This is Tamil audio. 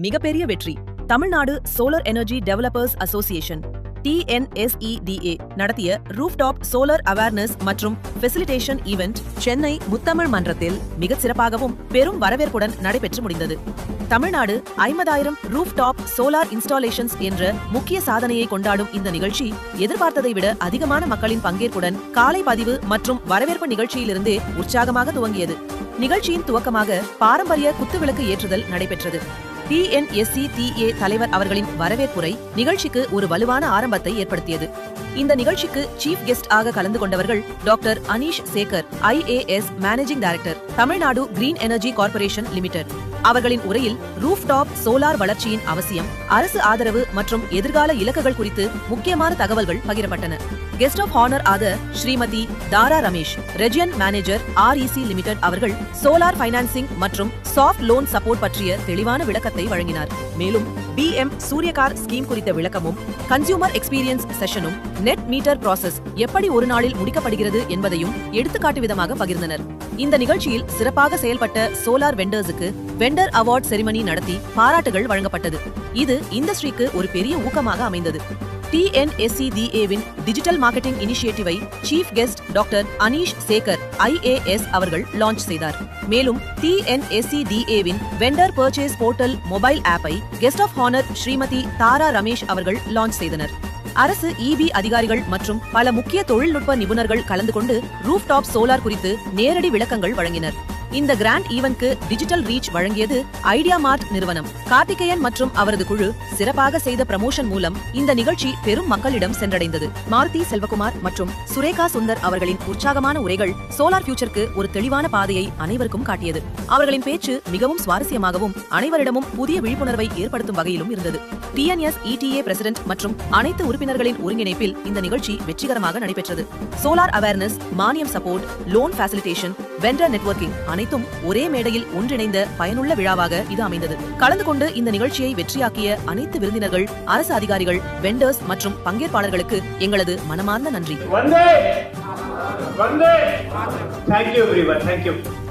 மிகப்பெரிய வெற்றி. Tamil Nadu solar energy developers association TNSEDA நடத்திய ரூஃப்டாப் சோலார் அவேர்னஸ் மற்றும் ஃபெசிலிட்டேஷன் ஈவென்ட் சென்னை முத்தமிழ் மன்றத்தில் மிகச் சிறப்பாகவும் பெரும் வரவேற்புடன் நடைபெற்று முடிந்தது. தமிழ்நாடு 50,000 ரூஃப்டாப் சோலார் இன்ஸ்டாலேஷன்ஸ் என்ற முக்கிய சாதனையை கொண்டாடும் இந்த நிகழ்ச்சி எதிர்பார்த்ததை விட அதிகமான மக்களின் பங்கேற்புடன் காலை பதிவு மற்றும் வரவேற்பு நிகழ்ச்சியிலிருந்தே உற்சாகமாக துவங்கியது. நிகழ்ச்சியின் துவக்கமாக பாரம்பரிய குத்துவிளக்கு ஏற்றுதல் நடைபெற்றது. TNSEDA தலைவர் அவர்களின் வரவேற்புரை நிகழ்ச்சிக்கு ஒரு வலுவான ஆரம்பத்தை ஏற்படுத்தியது. இந்த நிகழ்ச்சிக்கு சீஃப் கெஸ்ட் ஆக கலந்து கொண்டவர்கள் doctor Anish Sekar, IAS managing director, Tamil Nadu green energy corporation limited. அவர்களின் உரையில் ரூஃப்டாப் சோலார் வளர்ச்சியின் அவசியம், அரசு ஆதரவு மற்றும் எதிர்கால இலக்குகள் குறித்து முக்கியமான தகவல்கள் பகிரப்பட்டன. கெஸ்ட் ஆஃப் ஹானர் ஆக Srimathi Tara Ramesh, ரெஜியன் manager, REC limited அவர்கள் சோலார் பைனான்சிங் மற்றும் சாஃப்ட் லோன் சப்போர்ட் பற்றிய தெளிவான விளக்கத்தை வழங்கினார். மேலும் BM சூரியகார் ஸ்கீம் குறித்த விளக்கமும், கன்சியூமர் எக்ஸ்பீரியன்ஸ் செஷனும், நெட் மீட்டர் ப்ராசஸ் எப்படி ஒரு நாளில் முடிக்கப்படுகிறது என்பதையும் எடுத்துக்காட்டு விதமாக பகிர்ந்தனர். இந்த நிகழ்ச்சியில் சிறப்பாக செயல்பட்ட சோலார் வெண்டர்ஸுக்கு வெண்டர் அவார்ட் செரிமனி நடத்தி பாராட்டுகள் வழங்கப்பட்டது. இது இண்டஸ்ட்ரிக்கு ஒரு பெரிய ஊக்கமாக அமைந்தது. TNSEDA-வின் டிஜிட்டல் மார்க்கெட்டிங் இனிஷியேட்டிவை chief guest doctor Anish Sekar, IAS அவர்கள் லான்ச் செய்தார். மேலும் TNSEDA-வின் வெண்டர் பர்ச்சேஸ் போர்ட்டல் மொபைல் ஆப்பை guest of honour Shrimati Tara Ramesh அவர்கள் லான்ச் செய்தனர். அரசு EB அதிகாரிகள் மற்றும் பல முக்கிய தொழில்நுட்ப நிபுணர்கள் கலந்து கொண்டு ரூஃப்டாப் சோலார் குறித்து நேரடி விளக்கங்கள் வழங்கினர். இந்த கிராண்ட் ஈவென்ட்க்கு டிஜிட்டல் ரீச் வழங்கியது ஐடியா மார்ட் நிறுவனம். கார்த்திகேயன் மற்றும் அவரது குழு சிறப்பாக செய்த ப்ரமோஷன் மூலம் இந்த நிகழ்ச்சி பெரும் மக்களிடம் சென்றடைந்தது. மாருதி செல்வகுமார் மற்றும் சுரேகா சுந்தர் அவர்களின் உற்சாகமான உரைகள் சோலார் ஃபியூச்சருக்கு ஒரு தெளிவான பாதையை அனைவருக்கும் காட்டியது. அவர்களின் பேச்சு மிகவும் சுவாரஸ்யமாகவும் அனைவரிடமும் புதிய விழிப்புணர்வை ஏற்படுத்தும் வகையிலும் இருந்தது. TNSEDA பிரசிடென்ட் மற்றும் அனைத்து உறுப்பினர்களின் ஒருங்கிணைப்பில் இந்த நிகழ்ச்சி வெற்றிகரமாக நடைபெற்றது. சோலார் அவேர்னஸ், மானியம் support, loan facilitation, vendor networking அனைத்தும் ஒரே மேடையில் ஒன்றிணைந்த பயனுள்ள விழாவாக இது அமைந்தது. கலந்து கொண்டு இந்த நிகழ்ச்சியை வெற்றியாக்கிய அனைத்து விருந்தினர்கள், அரசு அதிகாரிகள், வெண்டர்ஸ் மற்றும் பங்கேற்பாளர்களுக்கு எங்களது மனமார்ந்த நன்றி. Thank you everyone. Thank you.